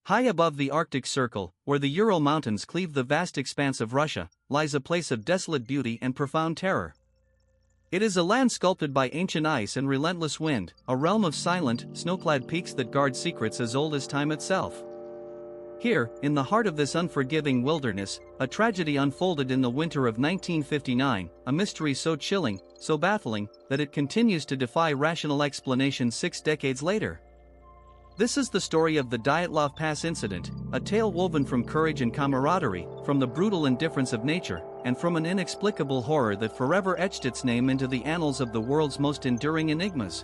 High above the Arctic Circle, where the Ural Mountains cleave the vast expanse of Russia, lies a place of desolate beauty and profound terror. It is a land sculpted by ancient ice and relentless wind, a realm of silent, snow-clad peaks that guard secrets as old as time itself. Here, in the heart of this unforgiving wilderness, a tragedy unfolded in the winter of 1959, a mystery so chilling, so baffling, that it continues to defy rational explanation 6 decades later. This is the story of the Dyatlov Pass incident, a tale woven from courage and camaraderie, from the brutal indifference of nature, and from an inexplicable horror that forever etched its name into the annals of the world's most enduring enigmas.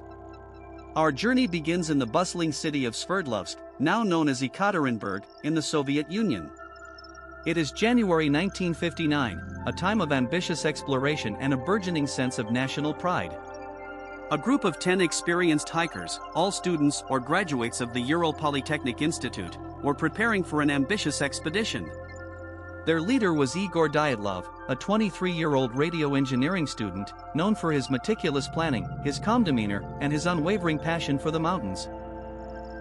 Our journey begins in the bustling city of Sverdlovsk, now known as Ekaterinburg, in the Soviet Union. It is January 1959, a time of ambitious exploration and a burgeoning sense of national pride. A group of 10 experienced hikers, all students or graduates of the Ural Polytechnic Institute, were preparing for an ambitious expedition. Their leader was Igor Dyatlov, a 23-year-old radio engineering student, known for his meticulous planning, his calm demeanor, and his unwavering passion for the mountains.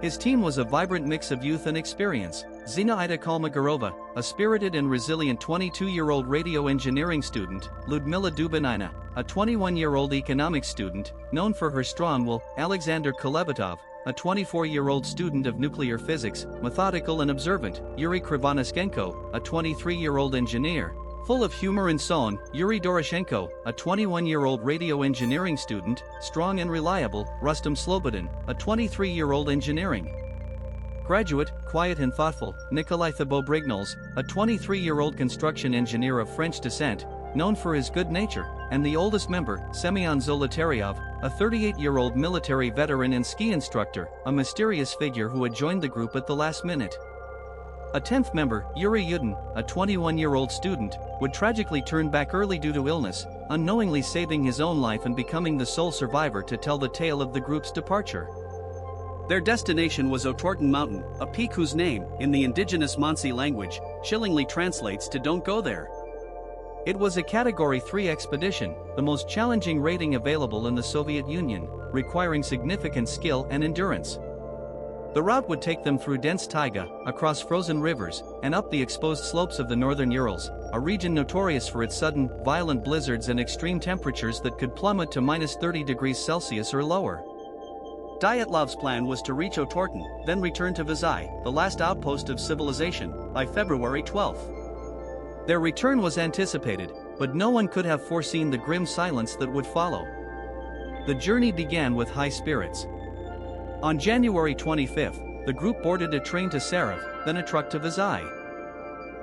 His team was a vibrant mix of youth and experience. Zinaida Kolmogorova, a spirited and resilient 22-year-old radio engineering student, Ludmila Dubinina, a 21-year-old economics student, known for her strong will, Alexander Kolevatov, a 24-year-old student of nuclear physics, methodical and observant, Yuri Krivonoskenko, a 23-year-old engineer, full of humor and song, Yuri Doroshenko, a 21-year-old radio engineering student, strong and reliable, Rustam Slobodin, a 23-year-old engineering graduate, quiet and thoughtful, Nikolai Thibault-Brignoles, a 23-year-old construction engineer of French descent, known for his good nature, and the oldest member, Semyon Zolotaryov, a 38-year-old military veteran and ski instructor, a mysterious figure who had joined the group at the last minute. A 10th member, Yuri Yudin, a 21-year-old student, would tragically turn back early due to illness, unknowingly saving his own life and becoming the sole survivor to tell the tale of the group's departure. Their destination was Otorten Mountain, a peak whose name, in the indigenous Mansi language, chillingly translates to "Don't go there." It was a Category 3 expedition, the most challenging rating available in the Soviet Union, requiring significant skill and endurance. The route would take them through dense taiga, across frozen rivers, and up the exposed slopes of the northern Urals, a region notorious for its sudden, violent blizzards and extreme temperatures that could plummet to -30 degrees Celsius or lower. Dyatlov's plan was to reach Otorten, then return to Vizhai, the last outpost of civilization, by February 12. Their return was anticipated, but no one could have foreseen the grim silence that would follow. The journey began with high spirits. On January 25, the group boarded a train to Sarov, then a truck to Vizhai.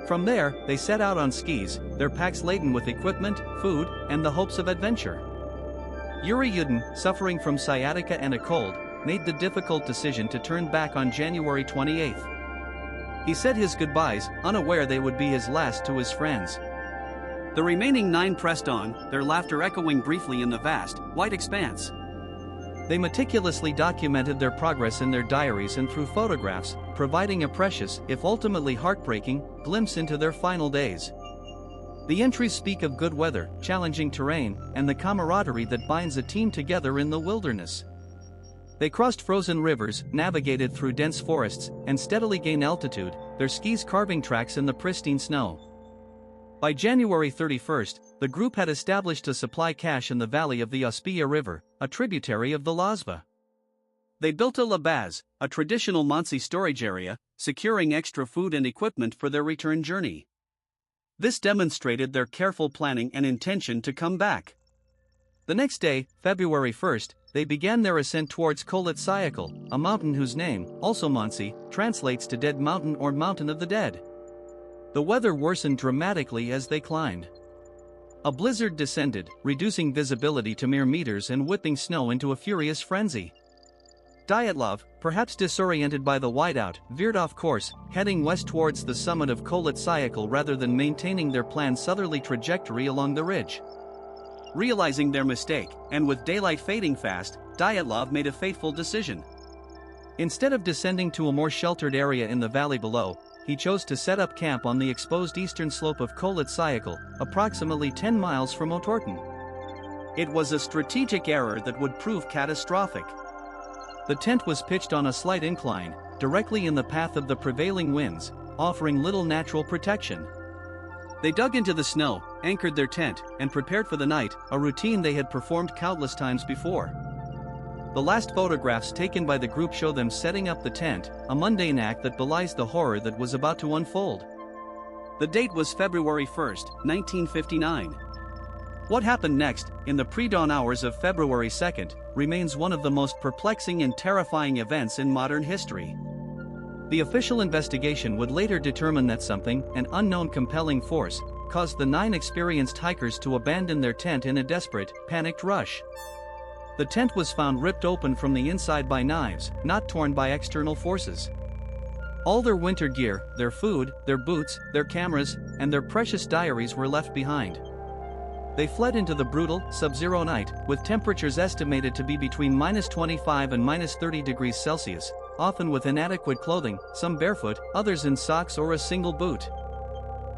From there, they set out on skis, their packs laden with equipment, food, and the hopes of adventure. Yuri Yudin, suffering from sciatica and a cold, made the difficult decision to turn back on January 28. He said his goodbyes, unaware they would be his last to his friends. The remaining 9 pressed on, their laughter echoing briefly in the vast, white expanse. They meticulously documented their progress in their diaries and through photographs, providing a precious, if ultimately heartbreaking, glimpse into their final days. The entries speak of good weather, challenging terrain, and the camaraderie that binds a team together in the wilderness. They crossed frozen rivers, navigated through dense forests, and steadily gained altitude, their skis carving tracks in the pristine snow. By January 31, the group had established a supply cache in the valley of the Ospia River, a tributary of the Lozva. They built a labaz, a traditional Mansi storage area, securing extra food and equipment for their return journey. This demonstrated their careful planning and intention to come back. The next day, February 1, they began their ascent towards Kholat Syakhl, a mountain whose name, also Mansi, translates to Dead Mountain or Mountain of the Dead. The weather worsened dramatically as they climbed. A blizzard descended, reducing visibility to mere meters and whipping snow into a furious frenzy. Dyatlov, perhaps disoriented by the whiteout, veered off course, heading west towards the summit of Kholat Syakhl rather than maintaining their planned southerly trajectory along the ridge. Realizing their mistake, and with daylight fading fast, Dyatlov made a fateful decision. Instead of descending to a more sheltered area in the valley below, he chose to set up camp on the exposed eastern slope of Kholat Syakhl, approximately 10 miles from Otorten. It was a strategic error that would prove catastrophic. The tent was pitched on a slight incline, directly in the path of the prevailing winds, offering little natural protection. They dug into the snow, anchored their tent, and prepared for the night, a routine they had performed countless times before. The last photographs taken by the group show them setting up the tent, a mundane act that belies the horror that was about to unfold. The date was February 1, 1959. What happened next, in the pre-dawn hours of February 2, remains one of the most perplexing and terrifying events in modern history. The official investigation would later determine that something, an unknown compelling force, caused the 9 experienced hikers to abandon their tent in a desperate, panicked rush. The tent was found ripped open from the inside by knives, not torn by external forces. All their winter gear, their food, their boots, their cameras, and their precious diaries were left behind. They fled into the brutal, sub-zero night, with temperatures estimated to be between -25 and -30 degrees Celsius, often with inadequate clothing, some barefoot, others in socks or a single boot.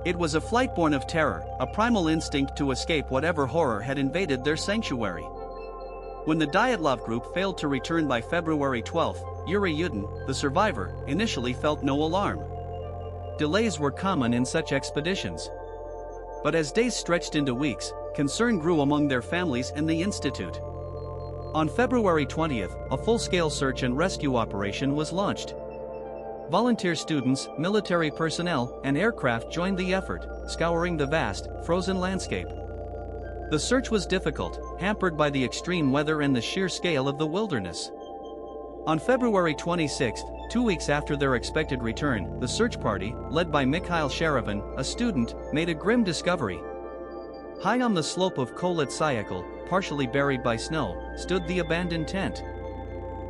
It was a flight born of terror, a primal instinct to escape whatever horror had invaded their sanctuary. When the Dyatlov group failed to return by February 12, Yuri Yudin, the survivor, initially felt no alarm. Delays were common in such expeditions. But as days stretched into weeks, concern grew among their families and the institute. On February 20, a full-scale search and rescue operation was launched. Volunteer students, military personnel, and aircraft joined the effort, scouring the vast, frozen landscape. The search was difficult, hampered by the extreme weather and the sheer scale of the wilderness. On February 26, 2 weeks after their expected return, the search party, led by Mikhail Sherevin, a student, made a grim discovery. High on the slope of Kholat Syakhl, partially buried by snow, stood the abandoned tent.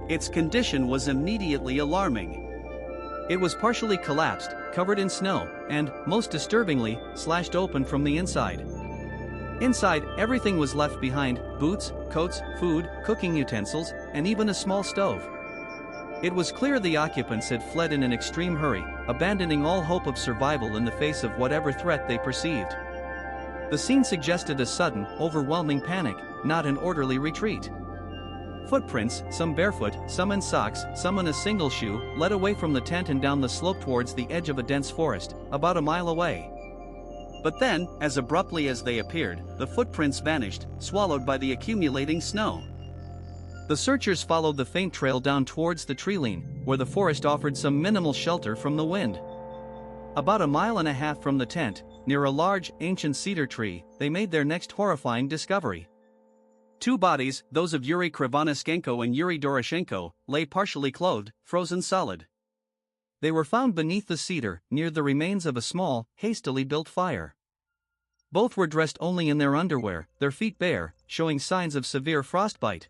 Its condition was immediately alarming. It was partially collapsed, covered in snow, and, most disturbingly, slashed open from the inside. Inside, everything was left behind: boots, coats, food, cooking utensils, and even a small stove. It was clear the occupants had fled in an extreme hurry, abandoning all hope of survival in the face of whatever threat they perceived. The scene suggested a sudden, overwhelming panic, not an orderly retreat. Footprints, some barefoot, some in socks, some in a single shoe, led away from the tent and down the slope towards the edge of a dense forest, about a mile away. But then, as abruptly as they appeared, the footprints vanished, swallowed by the accumulating snow. The searchers followed the faint trail down towards the tree line, where the forest offered some minimal shelter from the wind. About a mile and a half from the tent, near a large, ancient cedar tree, they made their next horrifying discovery. 2 bodies, those of Yuri Krivonishenko and Yuri Doroshenko, lay partially clothed, frozen solid. They were found beneath the cedar, near the remains of a small, hastily built fire. Both were dressed only in their underwear, their feet bare, showing signs of severe frostbite.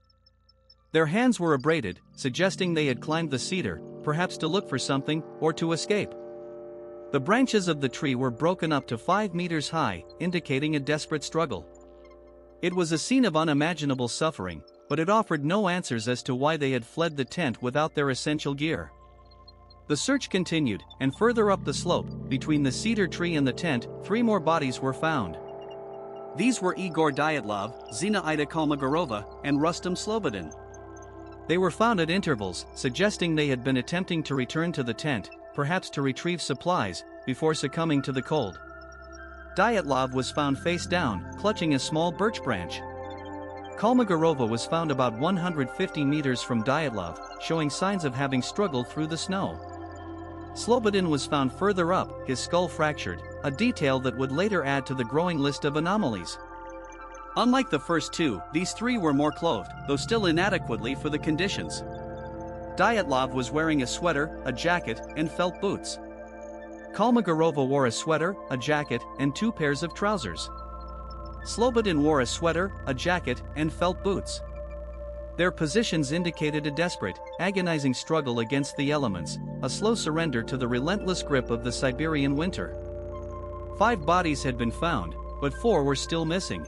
Their hands were abraded, suggesting they had climbed the cedar, perhaps to look for something, or to escape. The branches of the tree were broken up to 5 meters high, indicating a desperate struggle. It was a scene of unimaginable suffering, but it offered no answers as to why they had fled the tent without their essential gear. The search continued, and further up the slope, between the cedar tree and the tent, 3 more bodies were found. These were Igor Dyatlov, Zinaida Kolmogorova, and Rustam Slobodin. They were found at intervals, suggesting they had been attempting to return to the tent, perhaps to retrieve supplies, before succumbing to the cold. Dyatlov was found face down, clutching a small birch branch. Kolmogorova was found about 150 meters from Dyatlov, showing signs of having struggled through the snow. Slobodin was found further up, his skull fractured, a detail that would later add to the growing list of anomalies. Unlike the first 2, these 3 were more clothed, though still inadequately for the conditions. Dyatlov was wearing a sweater, a jacket, and felt boots. Kolmogorova wore a sweater, a jacket, and 2 pairs of trousers. Slobodin wore a sweater, a jacket, and felt boots. Their positions indicated a desperate, agonizing struggle against the elements, a slow surrender to the relentless grip of the Siberian winter. 5 bodies had been found, but 4 were still missing.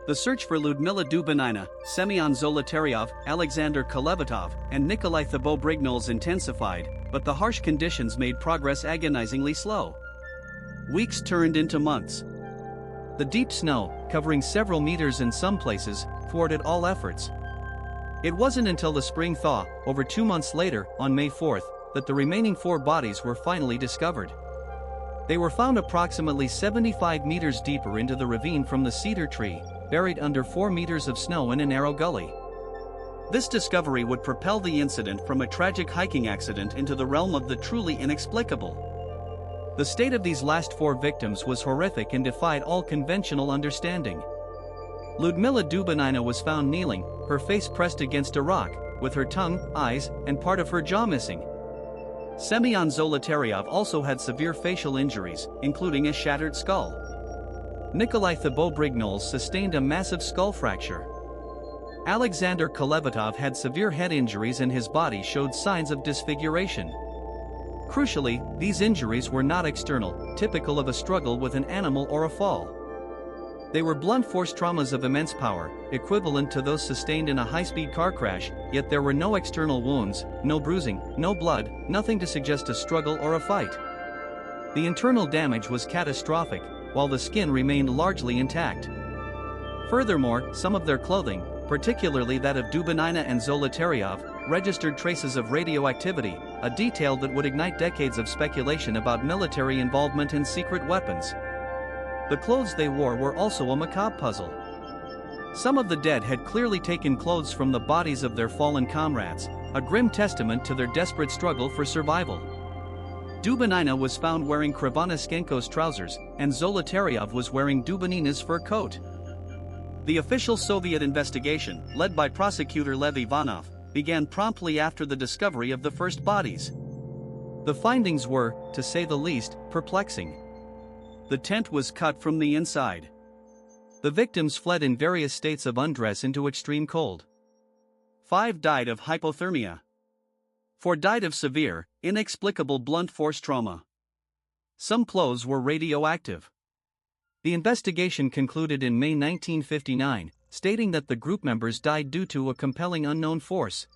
The search for Ludmila Dubinina, Semyon Zolotaryov, Alexander Kolevatov, and Nikolai Thibault-Brignoles intensified, but the harsh conditions made progress agonizingly slow. Weeks turned into months. The deep snow, covering several meters in some places, thwarted all efforts. It wasn't until the spring thaw, over 2 months later, on May 4th, that the remaining 4 bodies were finally discovered. They were found approximately 75 meters deeper into the ravine from the cedar tree, buried under 4 meters of snow in a narrow gully. This discovery would propel the incident from a tragic hiking accident into the realm of the truly inexplicable. The state of these last 4 victims was horrific and defied all conventional understanding. Lyudmila Dubinina was found kneeling, her face pressed against a rock, with her tongue, eyes, and part of her jaw missing. Semyon Zolotaryov also had severe facial injuries, including a shattered skull. Nikolai Thibault-Brignoles sustained a massive skull fracture. Alexander Kolevatov had severe head injuries and his body showed signs of disfiguration. Crucially, these injuries were not external, typical of a struggle with an animal or a fall. They were blunt force traumas of immense power, equivalent to those sustained in a high-speed car crash, yet there were no external wounds, no bruising, no blood, nothing to suggest a struggle or a fight. The internal damage was catastrophic, while the skin remained largely intact. Furthermore, some of their clothing, particularly that of Dubinina and Zolotaryov, registered traces of radioactivity, a detail that would ignite decades of speculation about military involvement in secret weapons. The clothes they wore were also a macabre puzzle. Some of the dead had clearly taken clothes from the bodies of their fallen comrades, a grim testament to their desperate struggle for survival. Dubinina was found wearing Krivonoskenko's trousers, and Zolotaryov was wearing Dubinina's fur coat. The official Soviet investigation, led by prosecutor Lev Ivanov, began promptly after the discovery of the first bodies. The findings were, to say the least, perplexing. The tent was cut from the inside. The victims fled in various states of undress into extreme cold. 5 died of hypothermia. 4 died of severe, inexplicable blunt force trauma. Some clothes were radioactive. The investigation concluded in May 1959, stating that the group members died due to a compelling unknown force.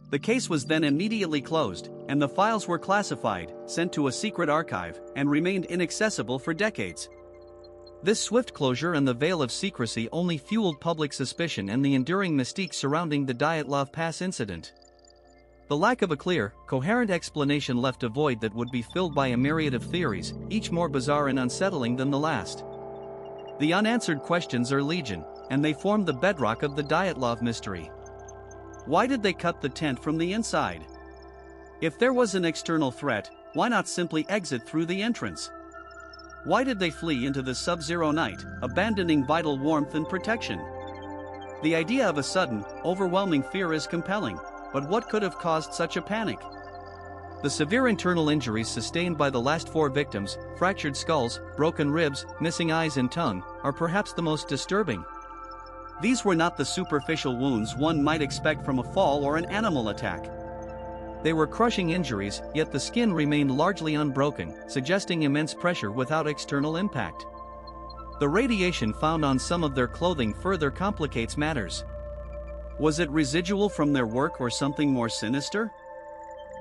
The case was then immediately closed, and the files were classified, sent to a secret archive, and remained inaccessible for decades. This swift closure and the veil of secrecy only fueled public suspicion and the enduring mystique surrounding the Dyatlov Pass incident. The lack of a clear, coherent explanation left a void that would be filled by a myriad of theories, each more bizarre and unsettling than the last. The unanswered questions are legion, and they form the bedrock of the Dyatlov mystery. Why did they cut the tent from the inside? If there was an external threat, why not simply exit through the entrance? Why did they flee into the sub-zero night, abandoning vital warmth and protection? The idea of a sudden, overwhelming fear is compelling, but what could have caused such a panic? The severe internal injuries sustained by the last 4 victims, fractured skulls, broken ribs, missing eyes and tongue, are perhaps the most disturbing. These were not the superficial wounds one might expect from a fall or an animal attack. They were crushing injuries, yet the skin remained largely unbroken, suggesting immense pressure without external impact. The radiation found on some of their clothing further complicates matters. Was it residual from their work or something more sinister?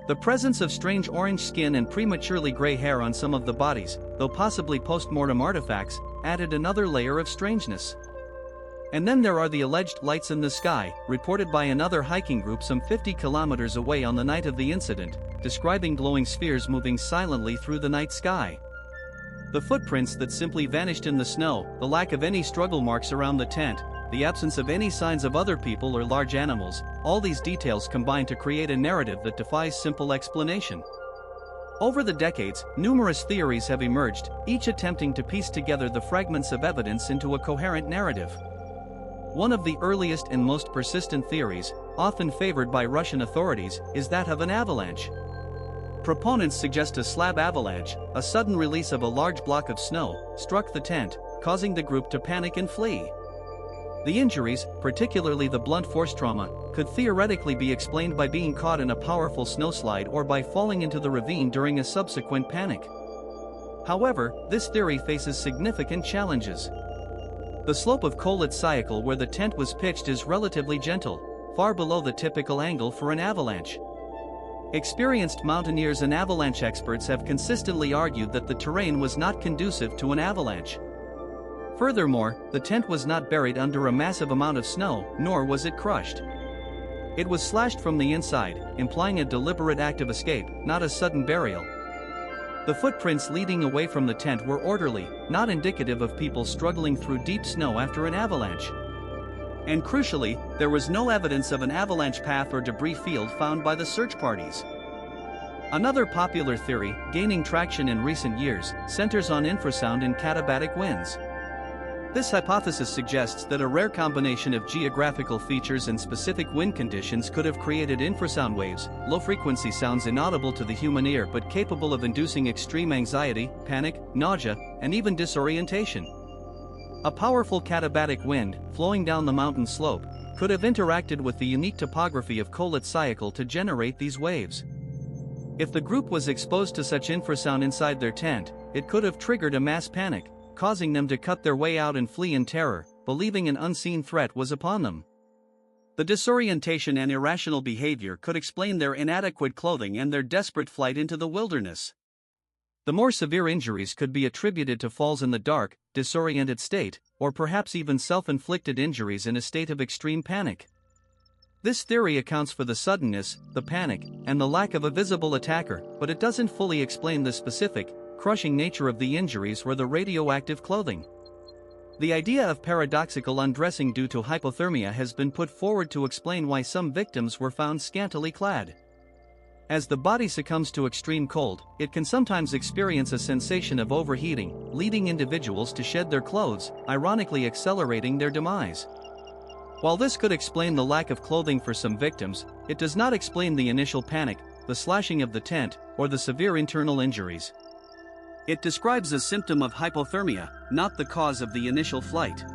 The presence of strange orange skin and prematurely gray hair on some of the bodies, though possibly post-mortem artifacts, added another layer of strangeness. And then there are the alleged lights in the sky, reported by another hiking group some 50 kilometers away on the night of the incident, describing glowing spheres moving silently through the night sky. The footprints that simply vanished in the snow, the lack of any struggle marks around the tent, the absence of any signs of other people or large animals, all these details combine to create a narrative that defies simple explanation. Over the decades, numerous theories have emerged, each attempting to piece together the fragments of evidence into a coherent narrative. One of the earliest and most persistent theories, often favored by Russian authorities, is that of an avalanche. Proponents suggest a slab avalanche, a sudden release of a large block of snow, struck the tent, causing the group to panic and flee. The injuries, particularly the blunt force trauma, could theoretically be explained by being caught in a powerful snowslide or by falling into the ravine during a subsequent panic. However, this theory faces significant challenges. The slope of Kholat Syakhl where the tent was pitched is relatively gentle, far below the typical angle for an avalanche. Experienced mountaineers and avalanche experts have consistently argued that the terrain was not conducive to an avalanche. Furthermore, the tent was not buried under a massive amount of snow, nor was it crushed. It was slashed from the inside, implying a deliberate act of escape, not a sudden burial. The footprints leading away from the tent were orderly, not indicative of people struggling through deep snow after an avalanche. And crucially, there was no evidence of an avalanche path or debris field found by the search parties. Another popular theory, gaining traction in recent years, centers on infrasound in katabatic winds. This hypothesis suggests that a rare combination of geographical features and specific wind conditions could have created infrasound waves, low-frequency sounds inaudible to the human ear but capable of inducing extreme anxiety, panic, nausea, and even disorientation. A powerful katabatic wind, flowing down the mountain slope, could have interacted with the unique topography of Kholat Syakhl to generate these waves. If the group was exposed to such infrasound inside their tent, it could have triggered a mass panic, causing them to cut their way out and flee in terror, believing an unseen threat was upon them. The disorientation and irrational behavior could explain their inadequate clothing and their desperate flight into the wilderness. The more severe injuries could be attributed to falls in the dark, disoriented state, or perhaps even self-inflicted injuries in a state of extreme panic. This theory accounts for the suddenness, the panic, and the lack of a visible attacker, but it doesn't fully explain the specific, crushing nature of the injuries or the radioactive clothing. The idea of paradoxical undressing due to hypothermia has been put forward to explain why some victims were found scantily clad. As the body succumbs to extreme cold, it can sometimes experience a sensation of overheating, leading individuals to shed their clothes, ironically accelerating their demise. While this could explain the lack of clothing for some victims, it does not explain the initial panic, the slashing of the tent, or the severe internal injuries. It describes a symptom of hypothermia, not the cause of the initial flight.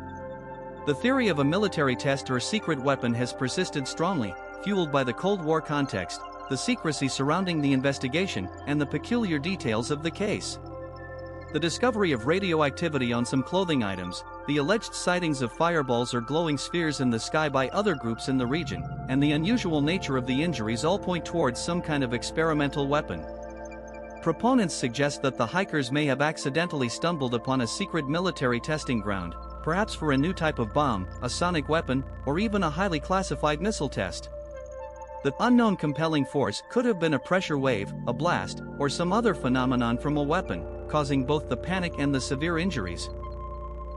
The theory of a military test or secret weapon has persisted strongly, fueled by the Cold War context, the secrecy surrounding the investigation, and the peculiar details of the case. The discovery of radioactivity on some clothing items, the alleged sightings of fireballs or glowing spheres in the sky by other groups in the region, and the unusual nature of the injuries all point towards some kind of experimental weapon. Proponents suggest that the hikers may have accidentally stumbled upon a secret military testing ground, perhaps for a new type of bomb, a sonic weapon, or even a highly classified missile test. The unknown compelling force could have been a pressure wave, a blast, or some other phenomenon from a weapon, causing both the panic and the severe injuries.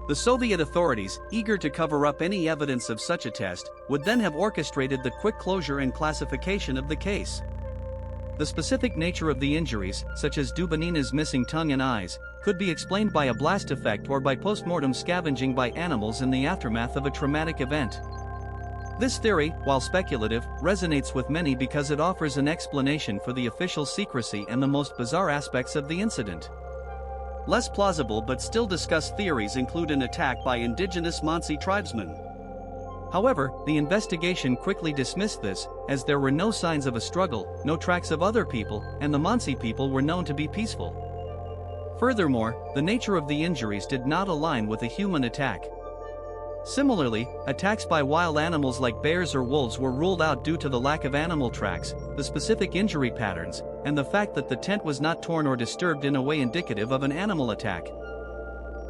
The Soviet authorities, eager to cover up any evidence of such a test, would then have orchestrated the quick closure and classification of the case. The specific nature of the injuries, such as Dubinina's missing tongue and eyes, could be explained by a blast effect or by post-mortem scavenging by animals in the aftermath of a traumatic event. This theory, while speculative, resonates with many because it offers an explanation for the official secrecy and the most bizarre aspects of the incident. Less plausible but still discussed theories include an attack by indigenous Mansi tribesmen. However, the investigation quickly dismissed this, as there were no signs of a struggle, no tracks of other people, and the Mansi people were known to be peaceful. Furthermore, the nature of the injuries did not align with a human attack. Similarly, attacks by wild animals like bears or wolves were ruled out due to the lack of animal tracks, the specific injury patterns, and the fact that the tent was not torn or disturbed in a way indicative of an animal attack.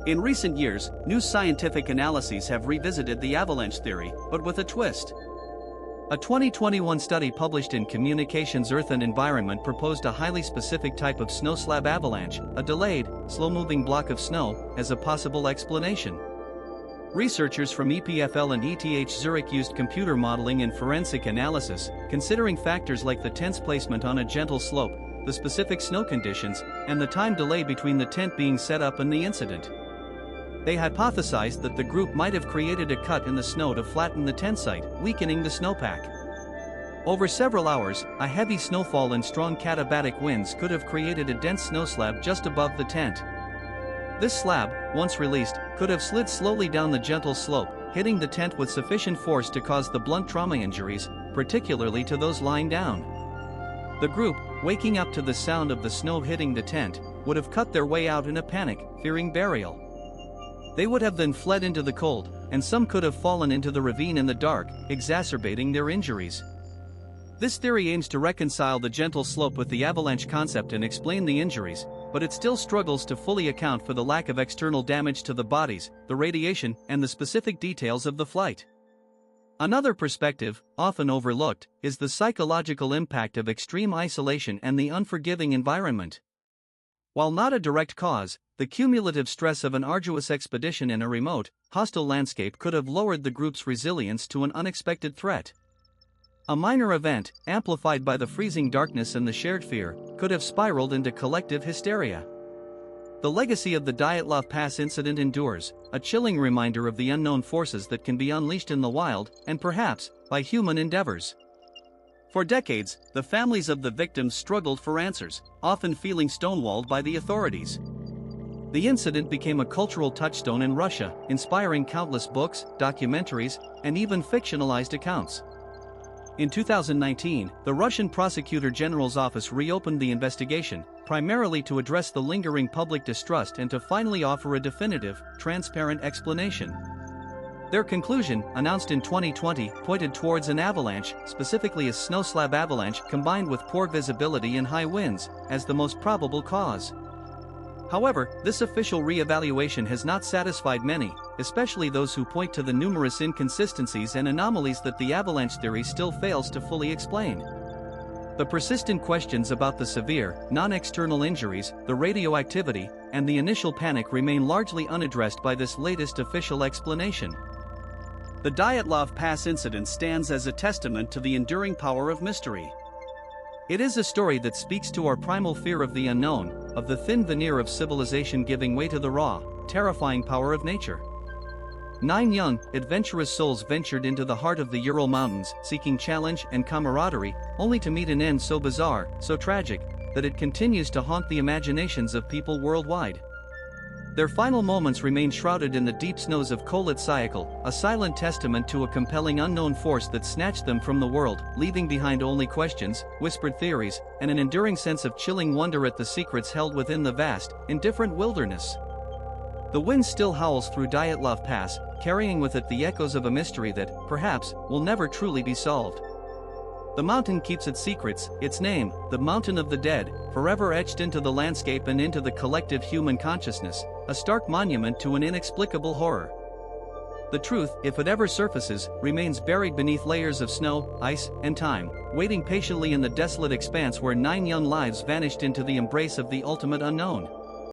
In recent years, new scientific analyses have revisited the avalanche theory, but with a twist. A 2021 study published in Communications Earth and Environment proposed a highly specific type of snow slab avalanche, a delayed, slow-moving block of snow, as a possible explanation. Researchers from EPFL and ETH Zurich used computer modeling and forensic analysis, considering factors like the tent's placement on a gentle slope, the specific snow conditions, and the time delay between the tent being set up and the incident. They hypothesized that the group might have created a cut in the snow to flatten the tent site, weakening the snowpack. Over several hours, a heavy snowfall and strong katabatic winds could have created a dense snow slab just above the tent. This slab, once released, could have slid slowly down the gentle slope, hitting the tent with sufficient force to cause the blunt trauma injuries, particularly to those lying down. The group, waking up to the sound of the snow hitting the tent, would have cut their way out in a panic, fearing burial. They would have then fled into the cold, and some could have fallen into the ravine in the dark, exacerbating their injuries. This theory aims to reconcile the gentle slope with the avalanche concept and explain the injuries, but it still struggles to fully account for the lack of external damage to the bodies, the radiation, and the specific details of the flight. Another perspective, often overlooked, is the psychological impact of extreme isolation and the unforgiving environment. While not a direct cause, the cumulative stress of an arduous expedition in a remote, hostile landscape could have lowered the group's resilience to an unexpected threat. A minor event, amplified by the freezing darkness and the shared fear, could have spiraled into collective hysteria. The legacy of the Dyatlov Pass incident endures, a chilling reminder of the unknown forces that can be unleashed in the wild, and perhaps, by human endeavors. For decades, the families of the victims struggled for answers, often feeling stonewalled by the authorities. The incident became a cultural touchstone in Russia, inspiring countless books, documentaries, and even fictionalized accounts. In 2019, the Russian Prosecutor General's office reopened the investigation, primarily to address the lingering public distrust and to finally offer a definitive, transparent explanation. Their conclusion, announced in 2020, pointed towards an avalanche, specifically a snow slab avalanche combined with poor visibility and high winds, as the most probable cause. However, this official re-evaluation has not satisfied many, especially those who point to the numerous inconsistencies and anomalies that the avalanche theory still fails to fully explain. The persistent questions about the severe, non-external injuries, the radioactivity, and the initial panic remain largely unaddressed by this latest official explanation. The Dyatlov Pass incident stands as a testament to the enduring power of mystery. It is a story that speaks to our primal fear of the unknown, of the thin veneer of civilization giving way to the raw, terrifying power of nature. 9 young, adventurous souls ventured into the heart of the Ural Mountains, seeking challenge and camaraderie, only to meet an end so bizarre, so tragic, that it continues to haunt the imaginations of people worldwide. Their final moments remain shrouded in the deep snows of Kolit-Syakhl, a silent testament to a compelling unknown force that snatched them from the world, leaving behind only questions, whispered theories, and an enduring sense of chilling wonder at the secrets held within the vast, indifferent wilderness. The wind still howls through Dyatlov Pass, carrying with it the echoes of a mystery that, perhaps, will never truly be solved. The mountain keeps its secrets, its name, the Mountain of the Dead, forever etched into the landscape and into the collective human consciousness, a stark monument to an inexplicable horror. The truth, if it ever surfaces, remains buried beneath layers of snow, ice, and time, waiting patiently in the desolate expanse where 9 young lives vanished into the embrace of the ultimate unknown.